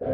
Listen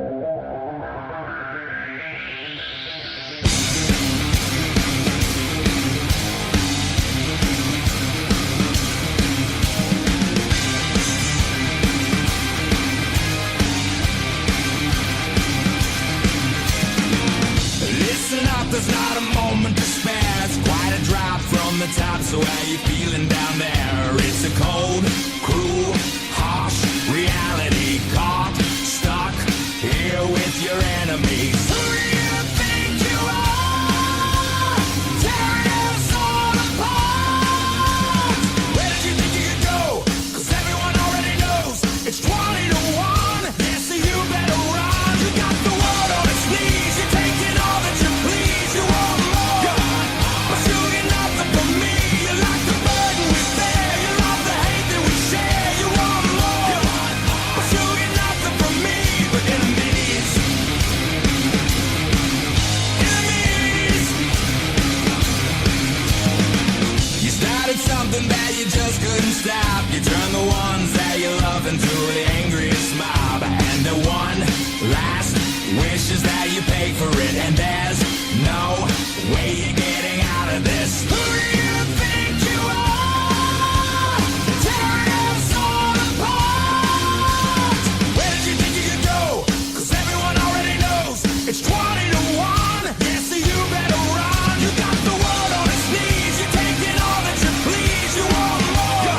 up, there's not a moment to spare. It's quite a drop from the top, so how you feeling down there? It's a cold, cruel, harsh reality. Caught, stuck here with your enemies. Who do you think you are? Tearing us all apart. Where did you think you could go? 'Cause everyone already knows it's 20 to 1. Yes, so you better run. You got the world on its knees. You're taking all that you please. You want more, but you get nothing from me. You like the burden we bear. You love the hate that we share. You want more, but you get nothing from me. But enemies, enemies. You started something that you just couldn't stop. You turned the ones that you love into the angriest mob. And the one last wish is that you pay for it. And there's no way you're getting out of this. Who do you think you are? Tearing us all apart. Where did you think you could go? 'Cause everyone already knows it's 20 to 1. Yes, so you better run. You got the world on its knees. You're taking all that you please. You want more,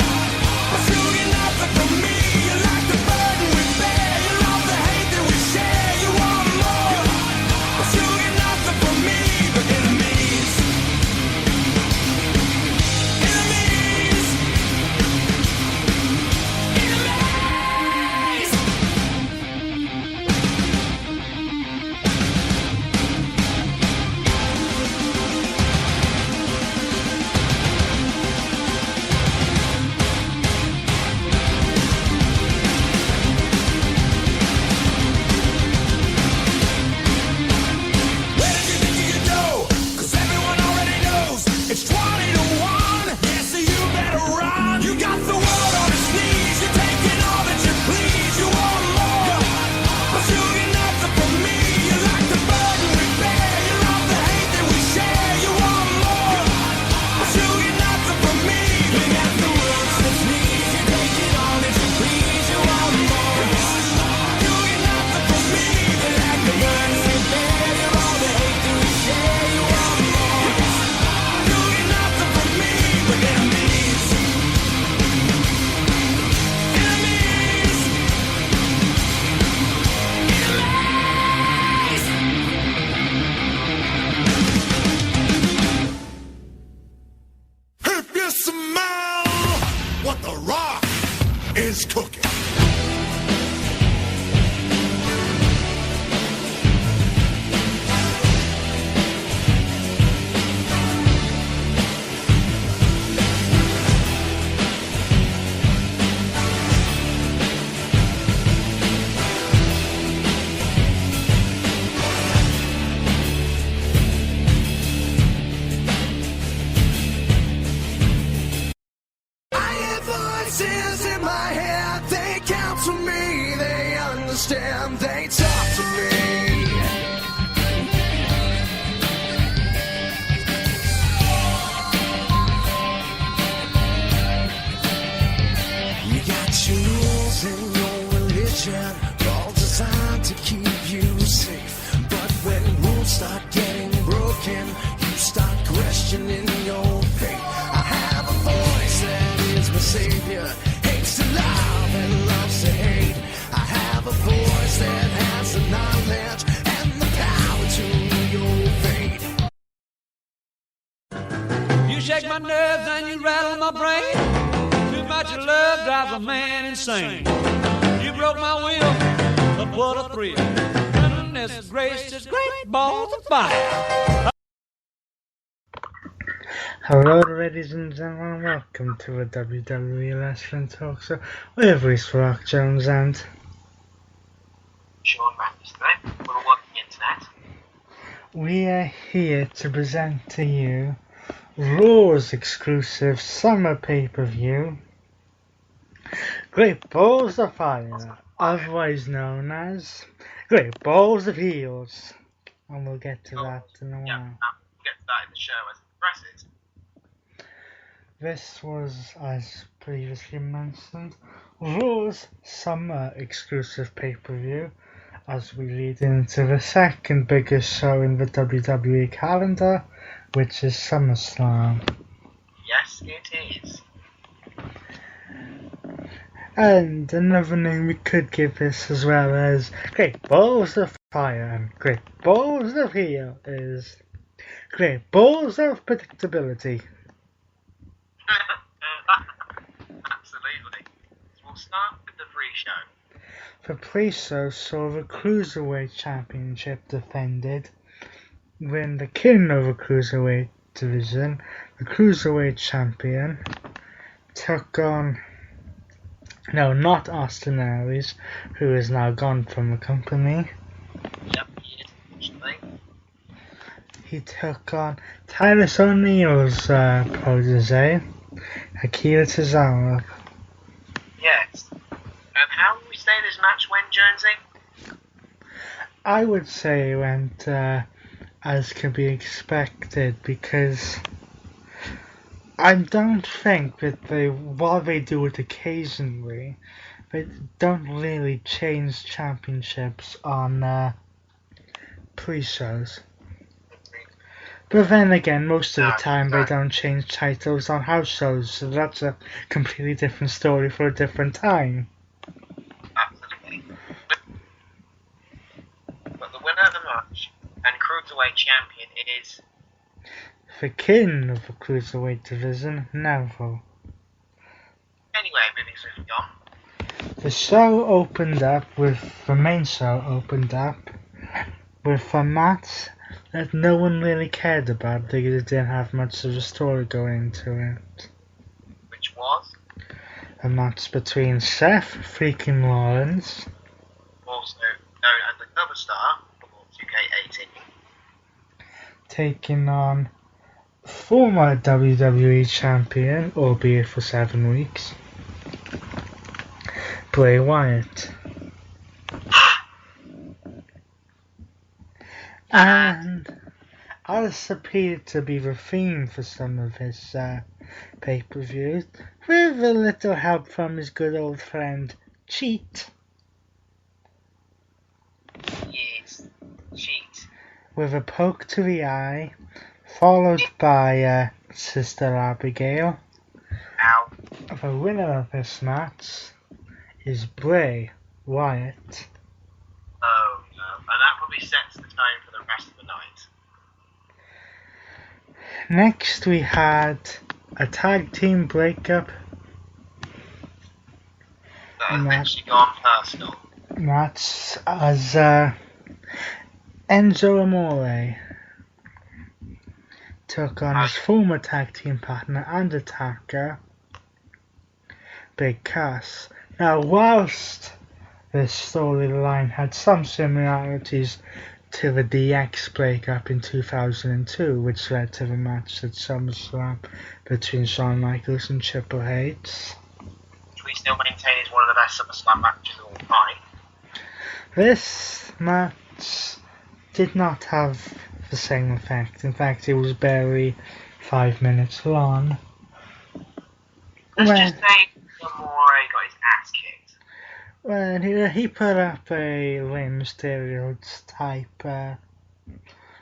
but you get nothing from me. You like the burden we bear. You love the hate that we share. You want more, but you get nothing from me. But enemies, enemies, enemies. Where did you think you could go? 'Cause everyone already knows it's 20 to 1. Yes, so you better run. You got the world on its knees. You're taking all that you please. You want more, but you get nothing from me. You like the burden we bear. You love the hate that we share. You want more, but you get nothing from me. You got the world on its knees. You're taking all that you please. You want more, you get nothing from me. You like the burden we bear. You love the hate that we share. You want more, you get nothing from me. But enemies, enemies, enemies. If you smell what the rock is cooking. I hear voices in my head. They counsel me. They understand. They talk to me. You got your rules and your religion, all designed to keep you safe. But when rules start getting broken, you start questioning your faith. I have a voice that is my savior, hates to love and loves to hate. I have a voice that has the knowledge and the power to your fate. You shake my nerves and you rattle my brain. Too much of love drives a man insane. You broke my will, but what a thrill. Goodness gracious, great balls of fire. Hello ladies and gentlemen, welcome to a WWE Wrestling Talk Show with Reese Rock Jones and Sean Matthews today. We're working internet. we are here to present to you Raw's exclusive summer pay-per-view, Great Balls of Fire, otherwise known as Great Balls of Heels. And we'll get to that in a while. Yeah, we'll get to that in the show as it progresses. This was, as previously mentioned, Raw's summer exclusive pay-per-view as we lead into the second biggest show in the WWE calendar, which is SummerSlam. Yes, it is. And another name we could give this as well as Great Balls of Fire and Great Balls of Heel is Great Balls of Predictability. Absolutely. So we'll start with the pre-show. The pre-show saw the Cruiserweight Championship defended when the king of the Cruiserweight division, the Cruiserweight Champion, took on, no, not Austin Aries, who is now gone from the company. Yep, he is, actually. He took on Tyrus O'Neill's protege, Akira Tozawa. Yes. How would we say this match went, Jonesy? I would say it went as can be expected, because I don't think that while they do it occasionally, they don't really change championships on pre-shows. But then again, most of the time they don't change titles on house shows, so that's a completely different story for a different time. Absolutely. But the winner of the match and Cruiserweight Champion is... The king of the Cruiserweight division, Neville. Anyway, moving swiftly on. The main show opened up with a match that no one really cared about because it didn't have much of a story going into it. Which was? A match between Seth freaking Rollins, Also known as the cover star for 2K18. taking on former WWE champion, albeit for 7 weeks, Bray Wyatt. And as appeared to be the theme for some of his pay-per-views, with a little help from his good old friend Cheat, Yes, cheat. with a poke to the eye, followed by Sister Abigail. Ow. The winner of this match is Bray Wyatt. Oh no. And that probably sets the tone for the rest of the night. Next we had a tag team breakup That has Matt. actually gone personal. match as Enzo Amore took on his former tag team partner and attacker, Big Cass. Now, whilst this storyline had some similarities to the DX breakup in 2002, which led to the match at SummerSlam between Shawn Michaels and Triple H, Which we still maintain is one of the best SummerSlam matches of all time. this match did not have the same effect. In fact, it was barely 5 minutes long. Let's Well- just say Amore got his ass kicked. Well, he put up a Rey Mysterio type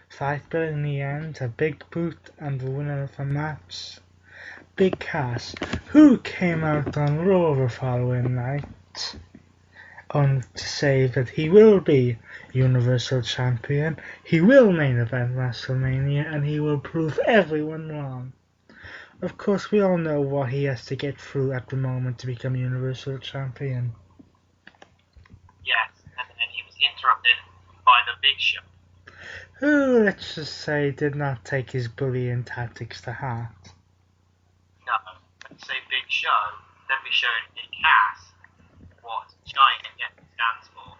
fight, but in the end, a big boot and the winner of the match, Big Cass, who came out on Raw the following night, on to say that he will be Universal Champion, he will main event WrestleMania, and he will prove everyone wrong. Of course, we all know what he has to get through at the moment to become Universal Champion. Yes, and then he was interrupted by the Big Show. Who, let's just say, did not take his bullying tactics to heart. No, let's say Big Show, then we showed Big Cass what Giant stands for.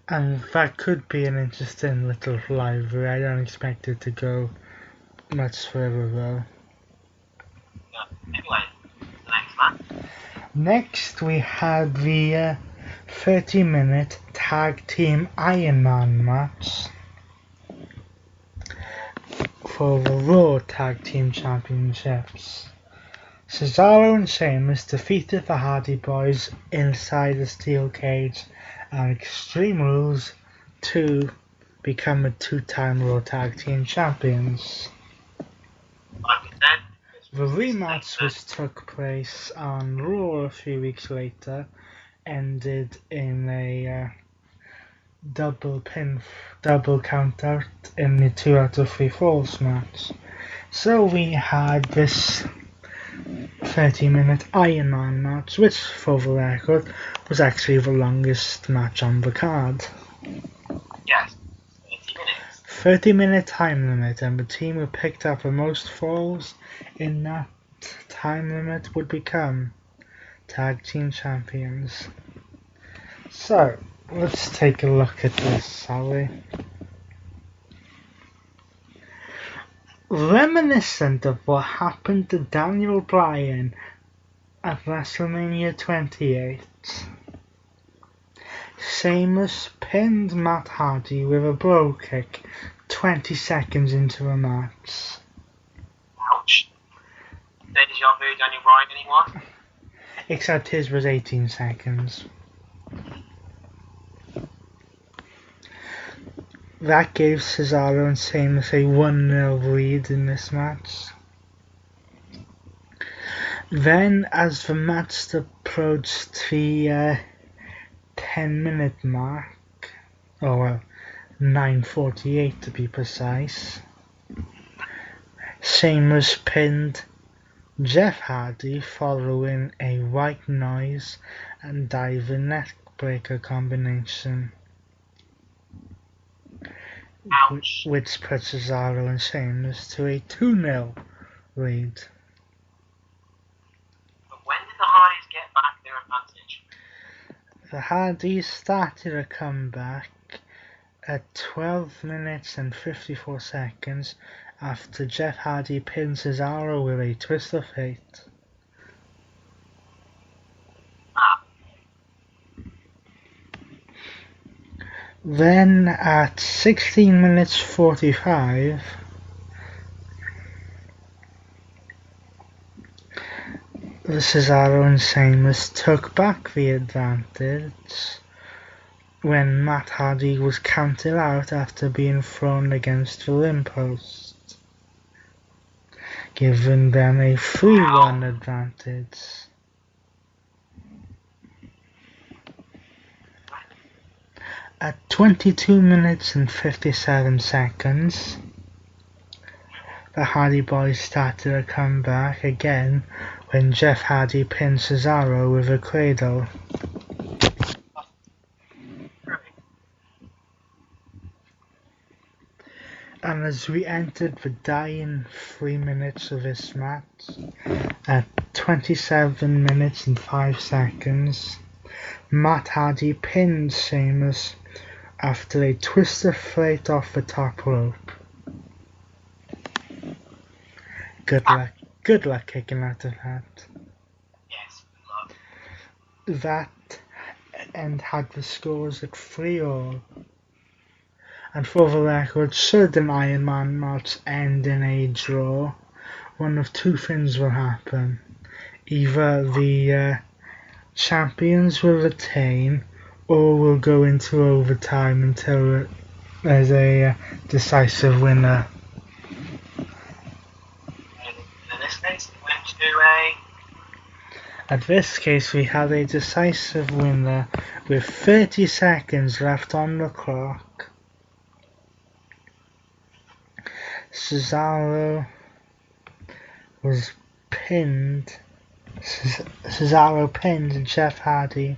And that could be an interesting little rivalry. I don't expect it to go much further though. Yeah. Anyway, the next match. Next we had the 30-minute tag team Iron Man match for the Raw Tag Team Championships. Cesaro and Sheamus defeated the Hardy Boys inside the steel cage and Extreme Rules to become a 2-time Raw Tag Team Champions. Like I said, The rematch which took place on Raw a few weeks later ended in a double count out in the 2 out of 3 falls match. So we had this 30-minute Iron Man match, which for the record was actually the longest match on the card. yes, 30 minutes. 30-minute time limit, and the team who picked up the most falls in that time limit would become Tag Team Champions. So, let's take a look at this, shall we? Reminiscent of what happened to Daniel Bryan at WrestleMania 28, Sheamus pinned Matt Hardy with a bro kick 20 seconds into the match. Ouch. Deja vu, Daniel Bryan, anyone? Except his was 18 seconds. That gave Cesaro and Sheamus a 1-0 lead in this match. Then, as the match approached the 10-minute mark, 9:48 to be precise, Sheamus pinned Jeff Hardy following a white noise and diving neckbreaker combination, Ouch. which put Cesaro and Sheamus to a 2-0 lead. But when did the Hardys get back their advantage? The Hardys started a comeback at 12 minutes and 54 seconds after Jeff Hardy pinned Cesaro with a twist of fate. Then at 16 minutes 45, the Cesaro and Sheamus took back the advantage when Matt Hardy was counted out after being thrown against the limb post, giving them a 3-1 advantage. At 22 minutes and 57 seconds, the Hardy Boys started a comeback again when Jeff Hardy pinned Cesaro with a cradle. And as we entered the dying 3 minutes of this match, at 27 minutes and 5 seconds, Matt Hardy pinned Sheamus after a twist of fate off the top rope. Good luck kicking out of that. Yes, good luck. That and had the scores at 3-all. And for the record, should an Iron Man match end in a draw, one of two things will happen. Either the champions will retain, or will go into overtime until there's a decisive winner. In this case, it went to a... At this case, we had a decisive winner with 30 seconds left on the clock. Cesaro was pinned. Cesaro pinned Jeff Hardy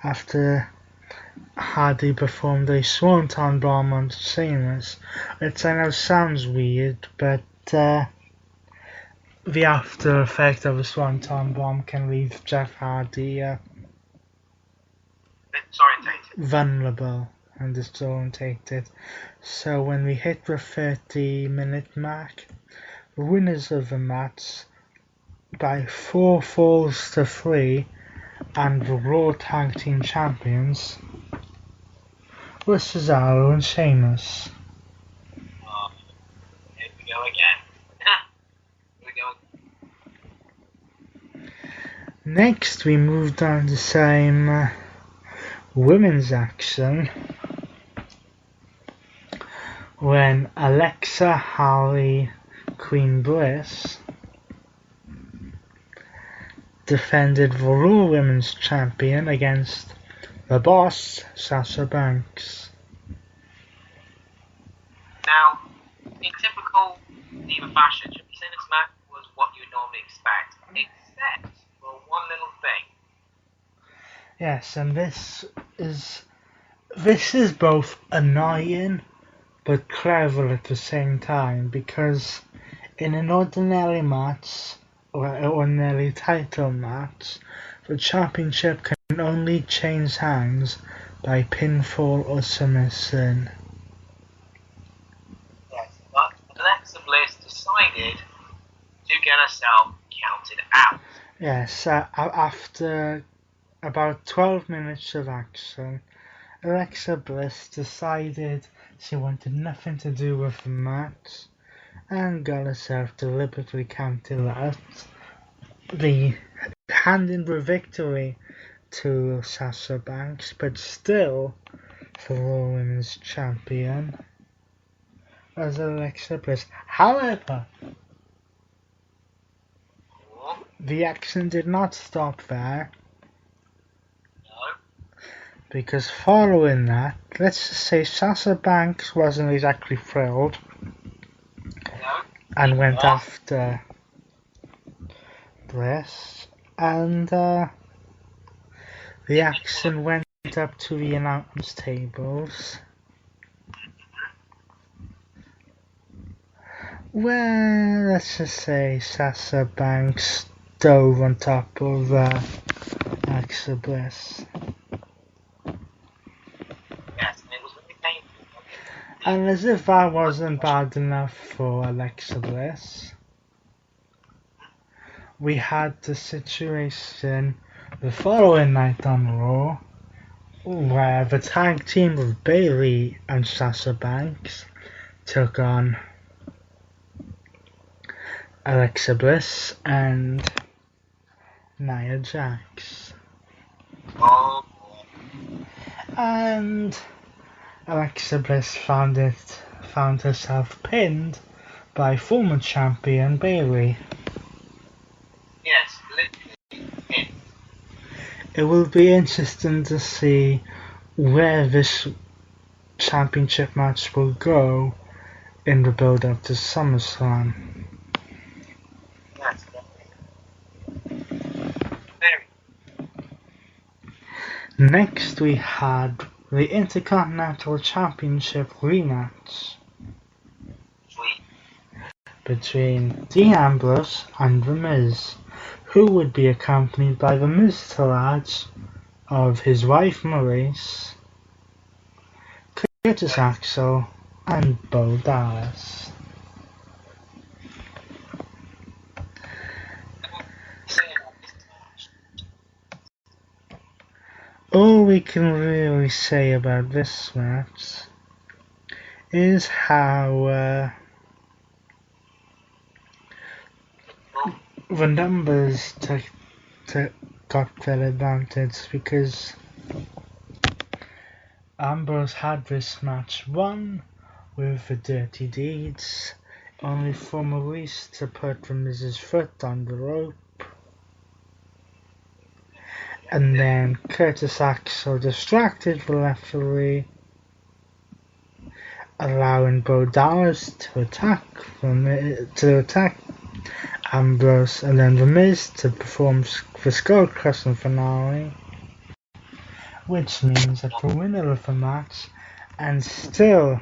after Hardy performed a Swanton Bomb on Sheamus, which I know sounds weird, but the after effect of a Swanton Bomb can leave Jeff Hardy disorientated. vulnerable and disorientated. So when we hit the 30-minute mark, the winners of the match by 4 falls to 3 and the Raw Tag Team Champions were Cesaro and Sheamus. Oh, here we go again. Here we go. Next, we moved on to some women's action when Alexa, Harley, Queen Bliss defended the Raw Women's Champion against the Boss, Sasha Banks. Now, in typical Diva fashion, this match was what you would normally expect, except for one little thing. Yes, and this is both annoying but clever at the same time, because in an ordinary match, or an ordinary title match, the championship can only change hands by pinfall or submission. Yes, but Alexa Bliss decided to get herself counted out. Yes, after about 12 minutes of action, Alexa Bliss decided she wanted nothing to do with the match and got herself deliberately counted out, handing the victory to Sasha Banks, but still the Raw Women's Champion was Alexa Bliss. However, Oh, the action did not stop there, no. because following that, let's just say Sasha Banks wasn't exactly thrilled No. and went Yeah. after Bliss, and the action went up to the announce tables, where, let's just say, Sasha Banks dove on top of Alexa Bliss. Yes, and it was really painful. And as if that wasn't bad enough for Alexa Bliss, we had the situation the following night on Raw, where the tag team of Bayley and Sasha Banks took on Alexa Bliss and Nia Jax. Oh, And Alexa Bliss found herself pinned by former champion Bayley. yes, literally. It. It will be interesting to see where this championship match will go in the build-up to SummerSlam. Yes, definitely. Very Next, we had the Intercontinental Championship rematch sweet. between Dean Ambrose and The Miz, who would be accompanied by The Miz Taraj of his wife Maurice, Curtis Axel, and Bo Dallas. All we can really say about this match is how the numbers got their advantage, because Ambrose had this match won with the Dirty Deeds, only for Maurice to put The Miz's foot on the rope. And then Curtis Axel distracted the referee, allowing Bo Dallas to attack Ambrose, and then The Miz to perform the skull crushing finale, which means that the winner of the match, and still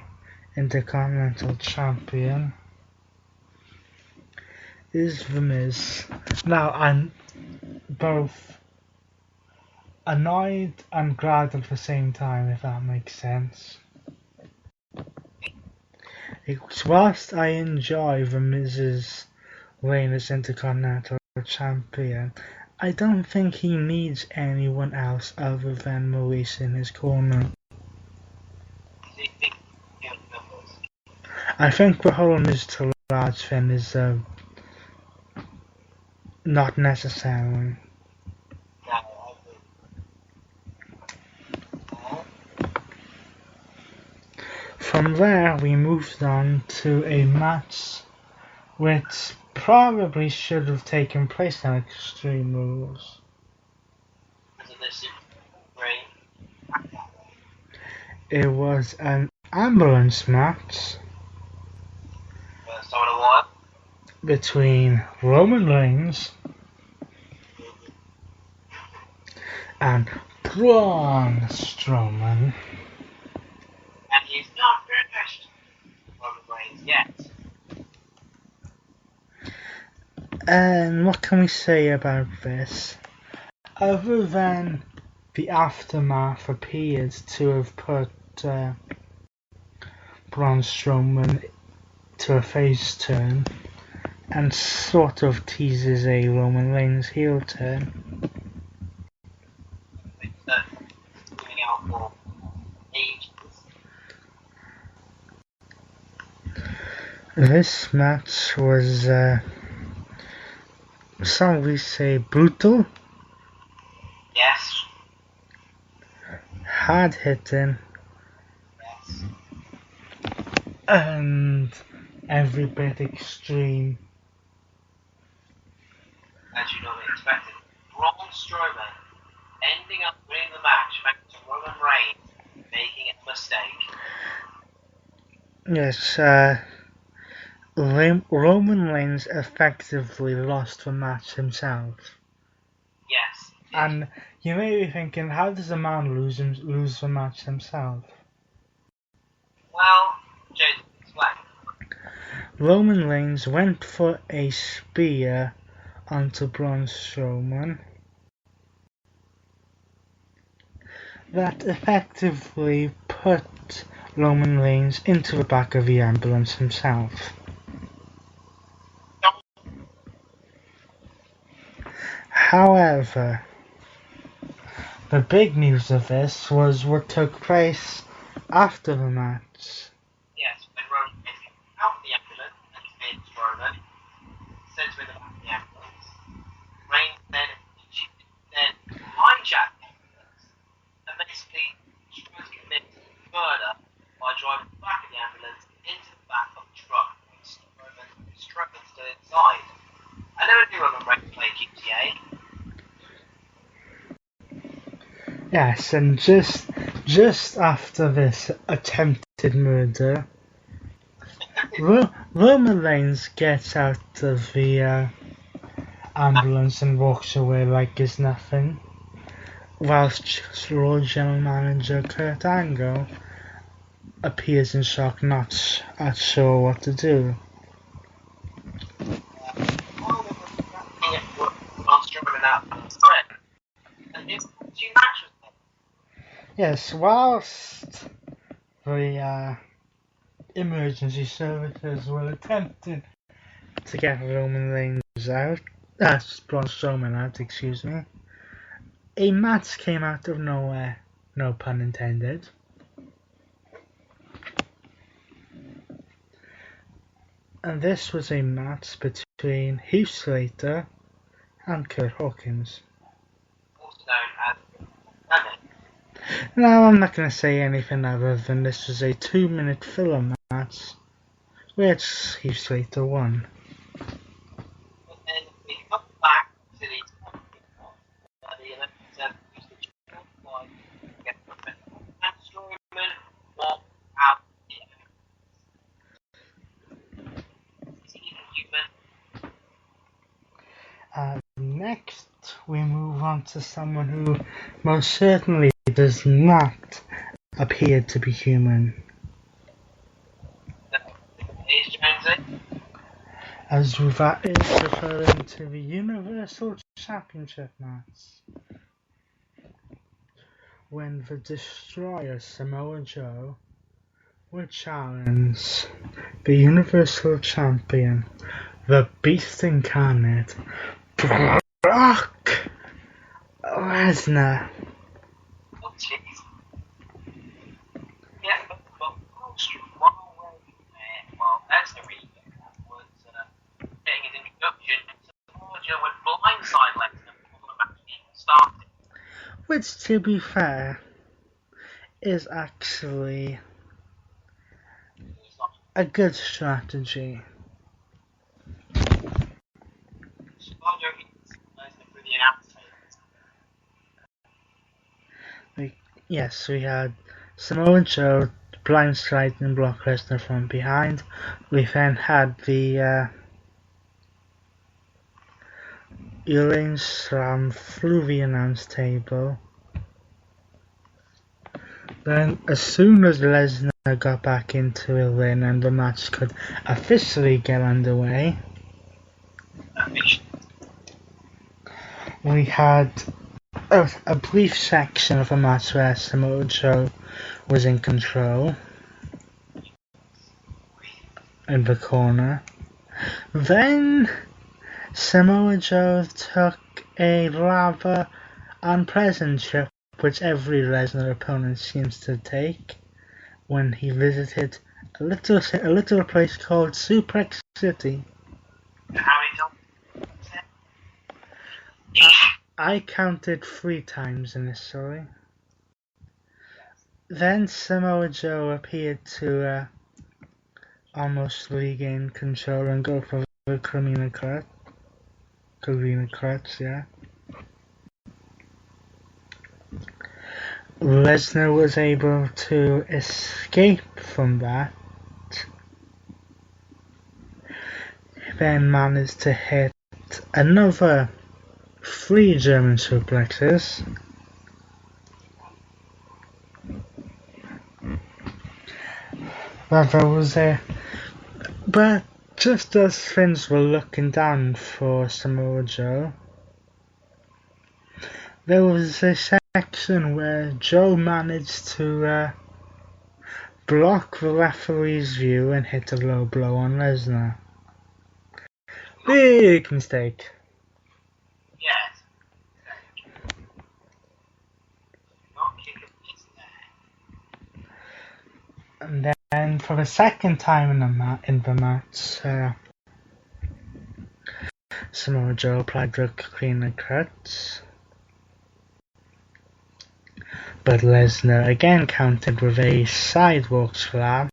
Intercontinental Champion, is The Miz. Now, I'm both annoyed and glad at the same time, if that makes sense. Whilst I enjoy The Miz's reign as Intercontinental Champion, I don't think he needs anyone else other than Maurice in his corner. Do you think he remembers? I think the whole Mr. Large thing is not necessary. No, I agree. From there, we moved on to a match which probably should have taken place on Extreme Rules. So this is great. It was an ambulance match First time in a while. between Roman Reigns and Braun Strowman. And he's not finished Roman Reigns yet. And what can we say about this? Other than the aftermath appeared to have put Braun Strowman to a face turn and sort of teases a Roman Reigns heel turn. It's giving out for ages. This match was, shall we say, brutal, Yes. hard hitting, Yes. and every bit extreme. As you normally expected. Braun Strowman ending up winning the match thanks to Roman Reigns making a mistake. Yes, Roman Reigns effectively lost the match himself. Yes. And you may be thinking, how does a man lose the match himself? Well, Jason, explain. Roman Reigns went for a spear onto Braun Strowman that effectively put Roman Reigns into the back of the ambulance himself. However, the big news of this was what took place after the match. Yes, when Roman Reigns came out of the ambulance and came to Roman, sent him in the back of the ambulance. Reigns then hijacked the ambulance and basically tried to commit murder by driving the back of the ambulance into the back of the truck with Strowman still inside. I never knew Roman Reigns played GTA. Yes, and just after this attempted murder, Roman Reigns gets out of the ambulance and walks away like it's nothing, whilst Raw General Manager Kurt Angle appears in shock, not sure what to do. Braun Strowman out of the threat. And it's 2 matches. Yes, whilst the emergency services were attempting to get Roman Reigns out, Braun Strowman out, excuse me, a match came out of nowhere, no pun intended. And this was a match between Heath Slater and Kurt Hawkins. Also known as Lemon. Now, I'm not going to say anything other than this was a 2-minute filler match, which Heath Slater won. But then we come back to the event that used the channel by get and Strowman walked out the human. Next, we move on to someone who most certainly does not appear to be human, Is Jonesy? as that is referring to the Universal Championship match, when the Destroyer Samoa Joe would challenge the Universal Champion, the Beast Incarnate, Brock Brock Lesnar. Oh, jeez. Yeah, but one way Lesnar really did that was getting his introduction to Samoa Joe would blindside Lesnar before the match even started. Which, to be fair, is actually He's not a good strategy. Samoa Joe hits Lesnar through the announce table. Yes, we had Samoa Joe blindsiding Brock Lesnar from behind. We then had the Elaine slam through the announce table. Then, as soon as Lesnar got back into the ring and the match could officially get underway, we had a brief section of a match where Samoa Joe was in control in the corner. Then Samoa Joe took a rather unpleasant trip, which every Lesnar opponent seems to take, when he visited a little place called Suplex City. How many times? I counted 3 times in this story. Then Samoa Joe appeared to almost regain control and go for the Karina Clutch, yeah. Lesnar was able to escape from that, then managed to hit another 3 German suplexes. But just as things were looking down for Samoa Joe, there was a section where Joe managed to block the referee's view and hit a low blow on Lesnar. Big mistake. Yes. Not kick a piece there. And then for the second time in the match, Samoa Joe applied the Karina Clutch, but Lesnar again countered with a sidewalk slam.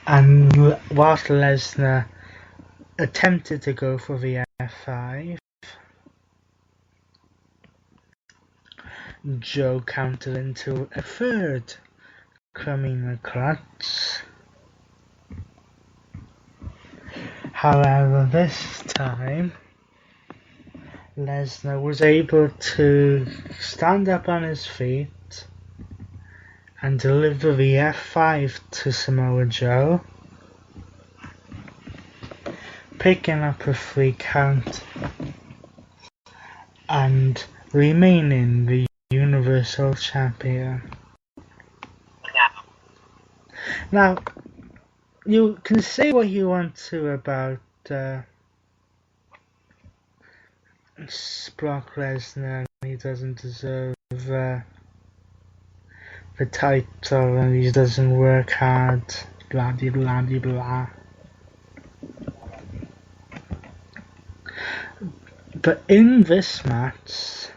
And whilst Lesnar attempted to go for the F5, Joe countered into a third Karina Clutch. However, this time Lesnar was able to stand up on his feet and deliver the F5 to Samoa Joe, picking up a 3 count and remaining the Universal Champion. Now, you can say what you want to about Brock Lesnar. He doesn't deserve the title and he doesn't work hard, blah de blah de blah. But in this match,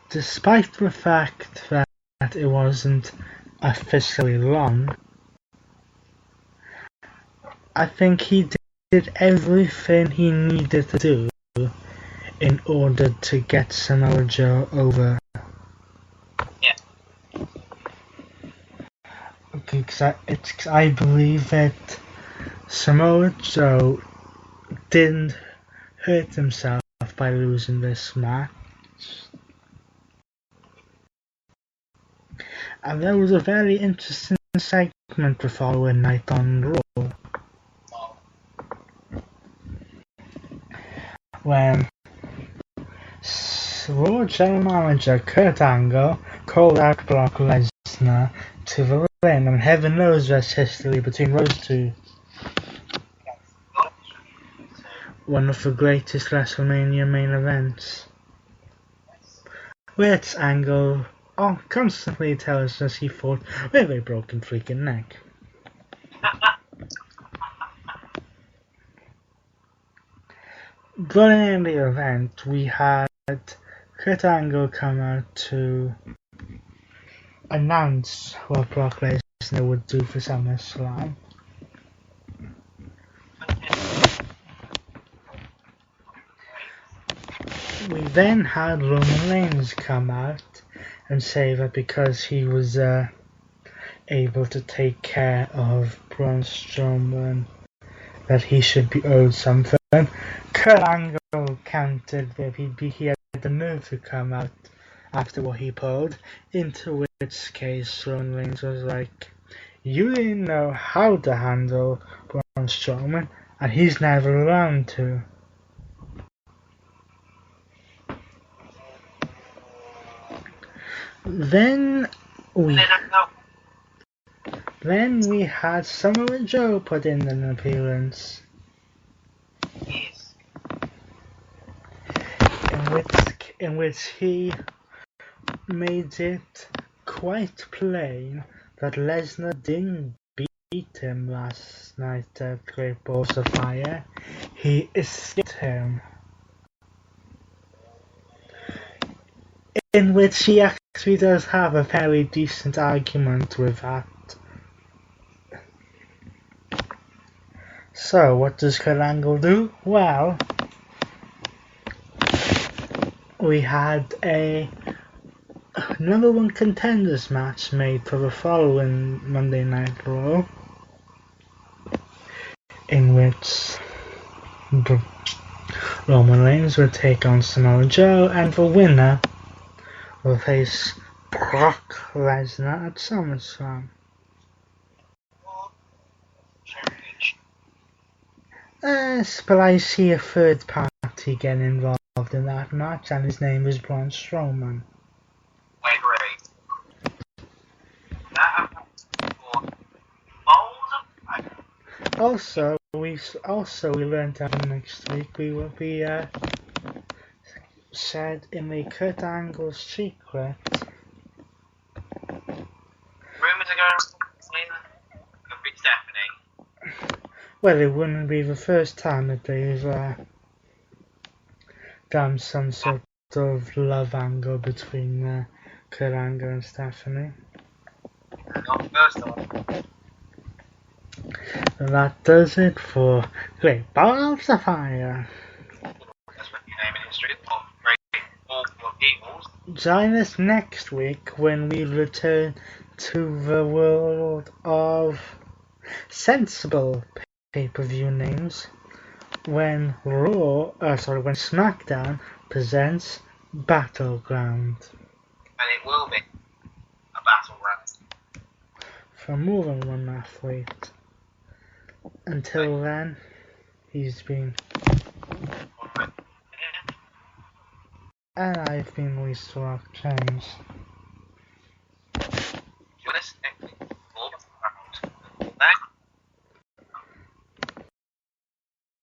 despite the fact that it wasn't officially long, I think he did everything he needed to do in order to get Samoa Joe over. Because I believe that Samoa Joe didn't hurt himself by losing this match. And there was a very interesting segment the following night on Raw, when Raw General Manager Kurt Angle called out Brock Lesnar to the ring, and heaven knows there's history between those two. one of the greatest WrestleMania main events. Which Angle constantly tells us he fought with a broken freaking neck. During the event, we had Kurt Angle come out to announce what Brock Lesnar would do for SummerSlam. We then had Roman Reigns come out and say that because he was able to take care of Braun Strowman, that he should be owed something. Kurt Angle countered that he had the nerve to come out after what he pulled, into which case Roman Reigns was like, you didn't know how to handle Braun Strowman, and he's never around to. Then we had Samoa Joe put in an appearance, Yes. in which he made it quite plain that Lesnar didn't beat him last night at Great Balls of Fire. He escaped him. In which he actually does have a very decent argument with that. So, what does Kurt Angle do? Well, we had a number one contenders match made for the following Monday Night Raw, in which Roman Reigns would take on Samoa Joe, and the winner will face Brock Lesnar at SummerSlam. But I see a third party getting involved in that match, and his name is Braun Strowman. I agree. That for Balls of Fire. Also, we learned that next week we will be said in the Kurt Angle secret. Rumours are going could be Stephanie. Well, it wouldn't be the first time that they've done some sort of love angle between Kurt Angle and Stephanie. Not the first time. And that does it for Great Balls of Fire. That's what you name in history. Of great awful peoples. Join us next week when we return to the world of sensible pay-per-view names, when when SmackDown presents Battleground. And it will be a battleground. For more than one athlete. Until then, he's been, and I've been Lisa Rock James.